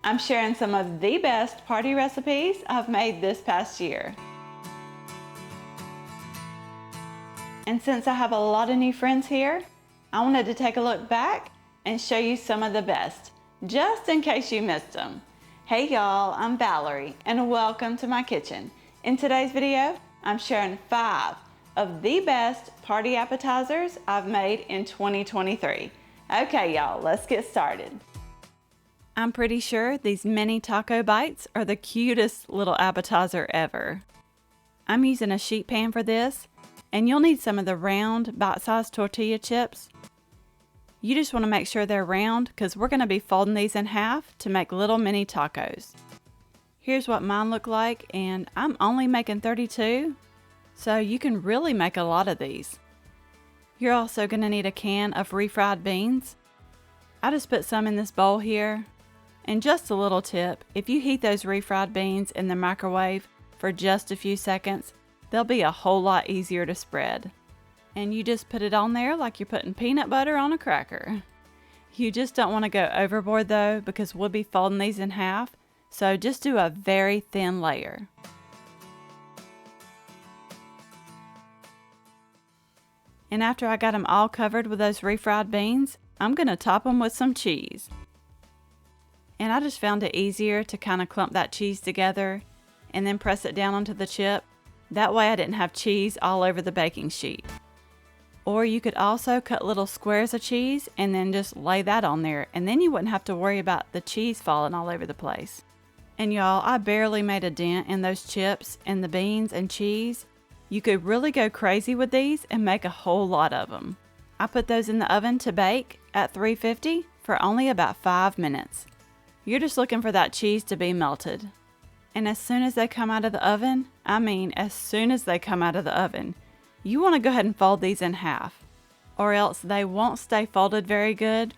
I'm sharing some of the best party recipes I've made this past year. And since I have a lot of new friends here, I wanted to take a look back and show you some of the best, just in case you missed them. Hey y'all, I'm Valerie and welcome to my kitchen. In today's video, I'm sharing 5 of the best party appetizers I've made in 2023. Okay y'all, let's get started. I'm pretty sure these mini taco bites are the cutest little appetizer ever. I'm using a sheet pan for this, and you'll need some of the round bite-sized tortilla chips. You just want to make sure they're round because we're going to be folding these in half to make little mini tacos. Here's what mine look like, and I'm only making 32, so you can really make a lot of these. You're also going to need a can of refried beans. I just put some in this bowl here. And just a little tip, if you heat those refried beans in the microwave for just a few seconds, they'll be a whole lot easier to spread. And you just put it on there like you're putting peanut butter on a cracker. You just don't want to go overboard though, because we'll be folding these in half, so just do a very thin layer. And after I got them all covered with those refried beans, I'm going to top them with some cheese. And I just found it easier to kind of clump that cheese together and then press it down onto the chip. That way I didn't have cheese all over the baking sheet. Or you could also cut little squares of cheese and then just lay that on there, and then you wouldn't have to worry about the cheese falling all over the place. And y'all, I barely made a dent in those chips and the beans and cheese. You could really go crazy with these and make a whole lot of them. I put those in the oven to bake at 350 for only about 5 minutes. You're just looking for that cheese to be melted. And as soon as they come out of the oven, as soon as they come out of the oven, you want to go ahead and fold these in half, or else they won't stay folded very good,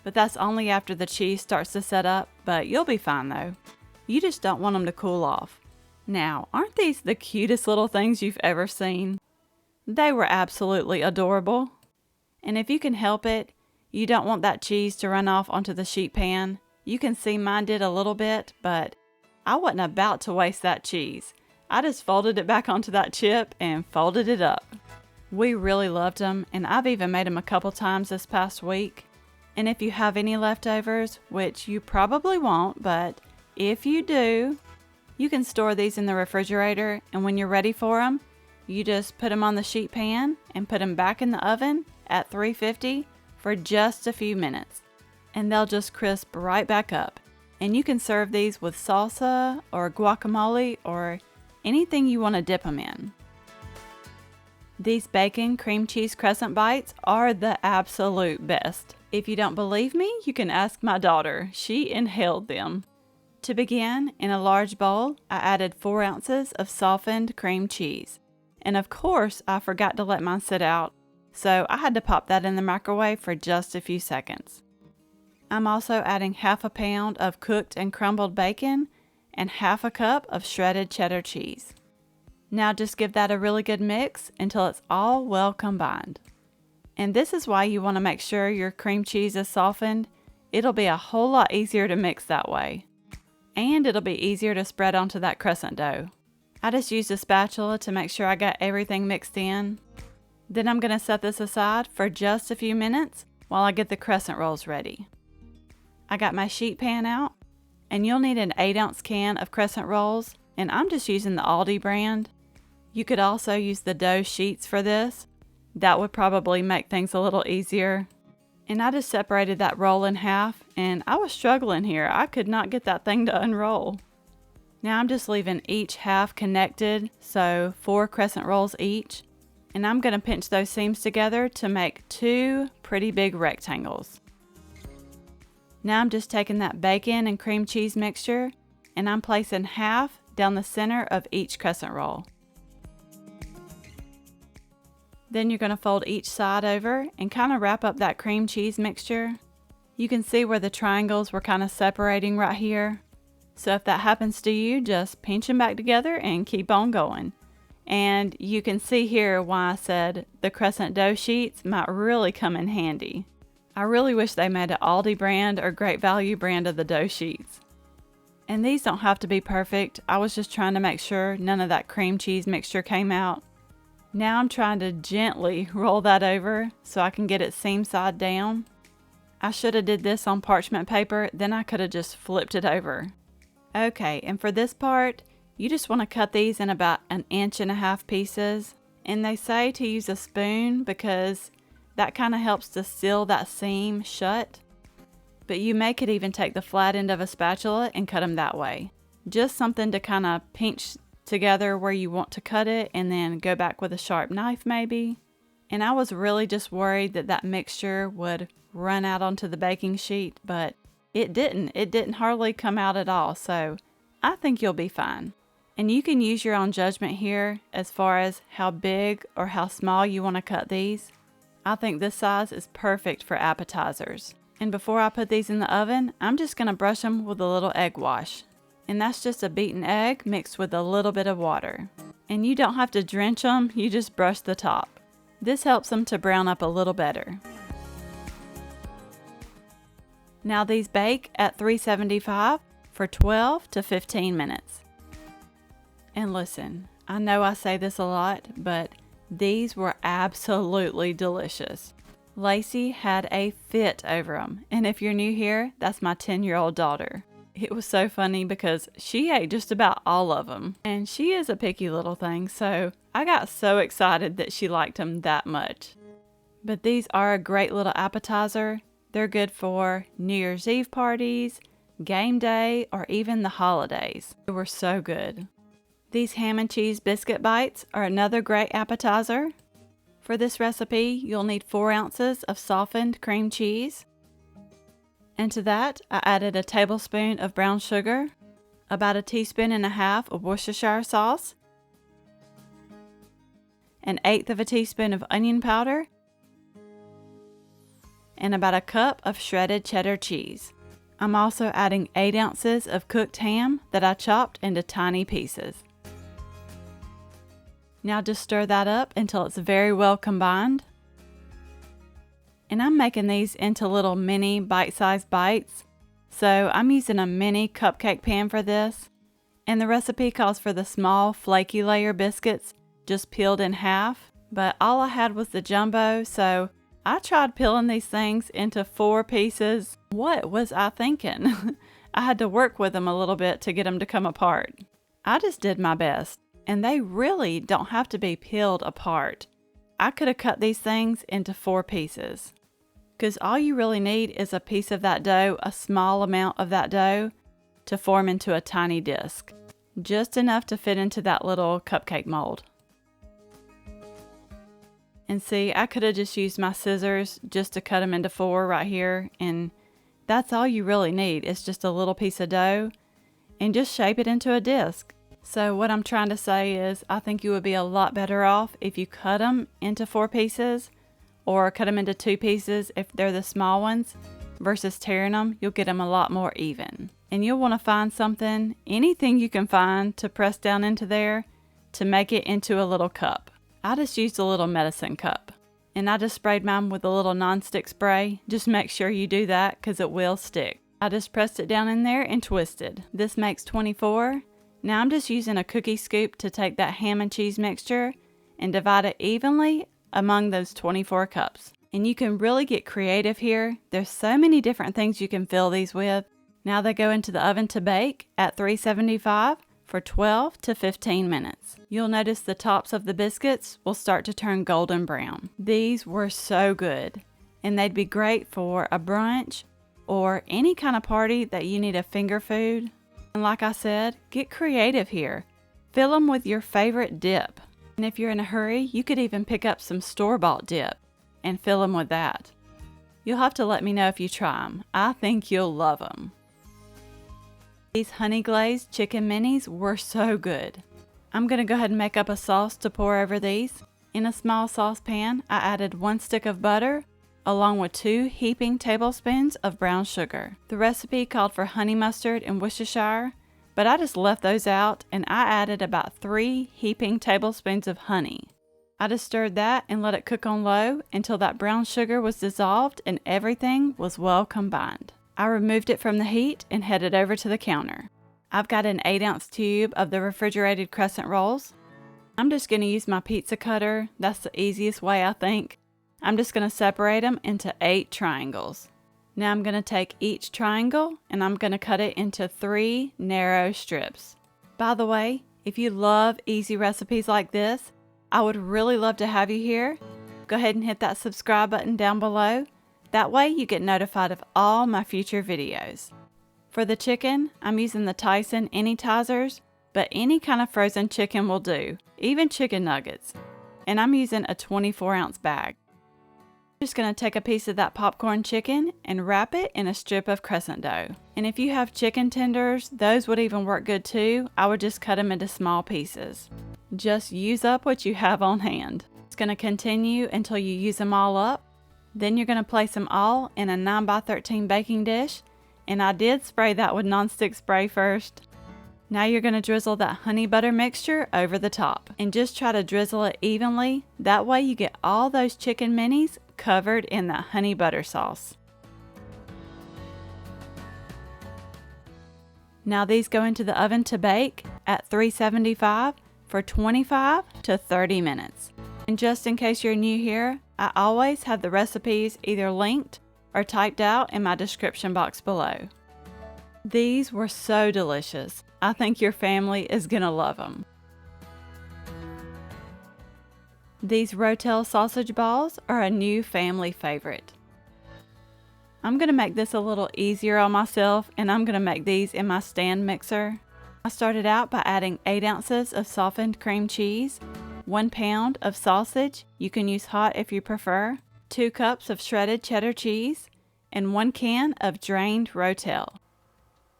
but that's only after the cheese starts to set up, but you'll be fine though. You just don't want them to cool off. Now, aren't these the cutest little things you've ever seen? They were absolutely adorable. And if you can help it, you don't want that cheese to run off onto the sheet pan. You can see mine did a little bit, but I wasn't about to waste that cheese. I just folded it back onto that chip and folded it up. We really loved them, and I've even made them a couple times this past week. And if you have any leftovers, which you probably won't, but if you do, you can store these in the refrigerator, and when you're ready for them, you just put them on the sheet pan and put them back in the oven at 350 for just a few minutes. And they'll just crisp right back up. And you can serve these with salsa or guacamole or anything you want to dip them in. These bacon cream cheese crescent bites are the absolute best. If you don't believe me, you can ask my daughter. She inhaled them. To begin, in a large bowl, I added 4 ounces of softened cream cheese. And of course, I forgot to let mine sit out, so I had to pop that in the microwave for just a few seconds. I'm also adding half a pound of cooked and crumbled bacon and half a cup of shredded cheddar cheese. Now just give that a really good mix until it's all well combined. And this is why you want to make sure your cream cheese is softened. It'll be a whole lot easier to mix that way. And it'll be easier to spread onto that crescent dough. I just used a spatula to make sure I got everything mixed in. Then I'm going to set this aside for just a few minutes while I get the crescent rolls ready. I got my sheet pan out, and you'll need an 8-ounce can of crescent rolls, and I'm just using the Aldi brand. You could also use the dough sheets for this. That would probably make things a little easier. And I just separated that roll in half, and I was struggling here. I could not get that thing to unroll. Now I'm just leaving each half connected, so 4 crescent rolls each. And I'm going to pinch those seams together to make 2 pretty big rectangles. Now I'm just taking that bacon and cream cheese mixture, and I'm placing half down the center of each crescent roll. Then you're going to fold each side over and kind of wrap up that cream cheese mixture. You can see where the triangles were kind of separating right here. So if that happens to you, just pinch them back together and keep on going. And you can see here why I said the crescent dough sheets might really come in handy. I really wish they made an Aldi brand or Great Value brand of the dough sheets. And these don't have to be perfect. I was just trying to make sure none of that cream cheese mixture came out. Now I'm trying to gently roll that over so I can get it seam side down. I should have did this on parchment paper, then I could have just flipped it over. Okay, and for this part, you just want to cut these in about 1.5 inch pieces. And they say to use a spoon because that kind of helps to seal that seam shut. But you may could even take the flat end of a spatula and cut them that way. Just something to kind of pinch together where you want to cut it and then go back with a sharp knife maybe. And I was really just worried that that mixture would run out onto the baking sheet, but it didn't. It didn't hardly come out at all, so I think you'll be fine. And you can use your own judgment here as far as how big or how small you want to cut these. I think this size is perfect for appetizers. And before I put these in the oven, I'm just going to brush them with a little egg wash. And that's just a beaten egg mixed with a little bit of water. And you don't have to drench them, you just brush the top. This helps them to brown up a little better. Now these bake at 375 for 12 to 15 minutes. And listen, I know I say this a lot, but these were absolutely delicious. Lacey had a fit over them, and if you're new here, that's my 10-year-old daughter. It was so funny because she ate just about all of them, and she is a picky little thing, so I got so excited that she liked them that much. But these are a great little appetizer. They're good for New Year's Eve parties, game day, or even the holidays. They were so good. These ham and cheese biscuit bites are another great appetizer. For this recipe, you'll need 4 ounces of softened cream cheese. And to that, I added a tablespoon of brown sugar, about 1.5 teaspoons of Worcestershire sauce, 1/8 teaspoon of onion powder, and about 1 cup of shredded cheddar cheese. I'm also adding 8 ounces of cooked ham that I chopped into tiny pieces. Now just stir that up until it's very well combined. And I'm making these into little mini bite-sized bites. So I'm using a mini cupcake pan for this. And the recipe calls for the small flaky layer biscuits just peeled in half. But all I had was the jumbo, so I tried peeling these things into 4 pieces. What was I thinking? I had to work with them a little bit to get them to come apart. I just did my best. And they really don't have to be peeled apart. I could have cut these things into 4 pieces. Because all you really need is a piece of that dough, a small amount of that dough, to form into a tiny disc. Just enough to fit into that little cupcake mold. And see, I could have just used my scissors just to cut them into 4 right here. And that's all you really need. It's just a little piece of dough. And just shape it into a disc. So what I'm trying to say is I think you would be a lot better off if you cut them into 4 pieces or cut them into 2 pieces if they're the small ones versus tearing them. You'll get them a lot more even. And you'll want to find something, anything you can find to press down into there to make it into a little cup. I just used a little medicine cup. And I just sprayed mine with a little nonstick spray. Just make sure you do that because it will stick. I just pressed it down in there and twisted. This makes 24. Now I'm just using a cookie scoop to take that ham and cheese mixture and divide it evenly among those 24 cups. And you can really get creative here. There's so many different things you can fill these with. Now they go into the oven to bake at 375 for 12 to 15 minutes. You'll notice the tops of the biscuits will start to turn golden brown. These were so good, and they'd be great for a brunch or any kind of party that you need a finger food. And like I said, get creative here. Fill them with your favorite dip. And if you're in a hurry, you could even pick up some store-bought dip and fill them with that. You'll have to let me know if you try them. I think you'll love them. These honey glazed chicken minis were so good. I'm going to go ahead and make up a sauce to pour over these. In a small saucepan, I added 1 stick of butter along with 2 heaping tablespoons of brown sugar. The recipe called for honey mustard and Worcestershire, but I just left those out and I added about 3 heaping tablespoons of honey. I just stirred that and let it cook on low until that brown sugar was dissolved and everything was well combined. I removed it from the heat and headed over to the counter. I've got an 8-ounce tube of the refrigerated Crescent rolls. I'm just going to use my pizza cutter. That's the easiest way, I think. I'm just going to separate them into 8 triangles. Now I'm going to take each triangle and I'm going to cut it into 3 narrow strips. By the way, if you love easy recipes like this, I would really love to have you here. Go ahead and hit that subscribe button down below. That way you get notified of all my future videos. For the chicken, I'm using the Tyson APPETIZers, but any kind of frozen chicken will do, even chicken nuggets. And I'm using a 24-ounce bag. I'm just going to take a piece of that popcorn chicken and wrap it in a strip of Crescent dough. And if you have chicken tenders, those would even work good too. I would just cut them into small pieces. Just use up what you have on hand. It's going to continue until you use them all up. Then you're going to place them all in a 9x13 baking dish. And I did spray that with nonstick spray first. Now you're going to drizzle that honey butter mixture over the top. And just try to drizzle it evenly. That way you get all those chicken minis covered in that honey butter sauce. Now these go into the oven to bake at 375 for 25 to 30 minutes. And just in case you're new here, I always have the recipes either linked or typed out in my description box below. These were so delicious. I think your family is gonna love them. These Rotel sausage balls are a new family favorite. I'm gonna make this a little easier on myself, and I'm gonna make these in my stand mixer. I started out by adding 8 ounces of softened cream cheese, 1 pound of sausage, you can use hot if you prefer, 2 cups of shredded cheddar cheese, and 1 can of drained Rotel.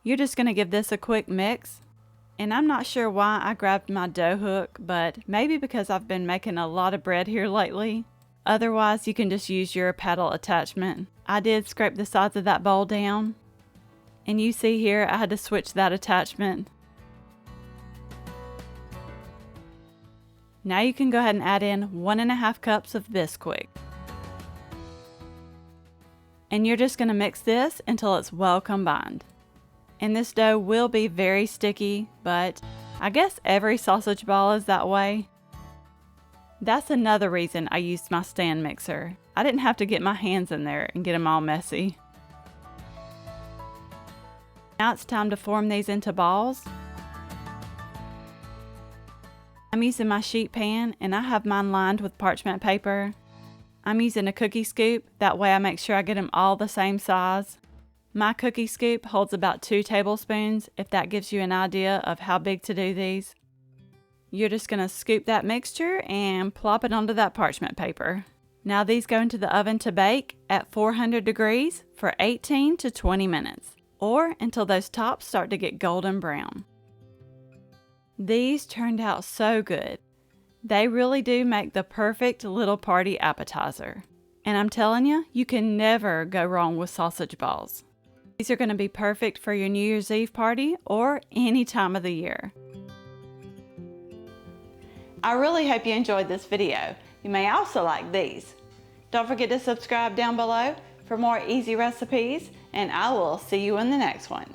You're just going to give this a quick mix. And I'm not sure why I grabbed my dough hook, but maybe because I've been making a lot of bread here lately. Otherwise, you can just use your paddle attachment. I did scrape the sides of that bowl down. And you see here, I had to switch that attachment. Now you can go ahead and add in 1.5 cups of Biscuit. And you're just going to mix this until it's well combined. And this dough will be very sticky, but I guess every sausage ball is that way. That's another reason I used my stand mixer. I didn't have to get my hands in there and get them all messy. Now it's time to form these into balls. I'm using my sheet pan and I have mine lined with parchment paper. I'm using a cookie scoop, that way I make sure I get them all the same size. My cookie scoop holds about 2 tablespoons, if that gives you an idea of how big to do these. You're just going to scoop that mixture and plop it onto that parchment paper. Now these go into the oven to bake at 400 degrees for 18 to 20 minutes, or until those tops start to get golden brown. These turned out so good. They really do make the perfect little party appetizer. And I'm telling you, you can never go wrong with sausage balls. These are going to be perfect for your New Year's Eve party or any time of the year. I really hope you enjoyed this video. You may also like these. Don't forget to subscribe down below for more easy recipes, and I will see you in the next one.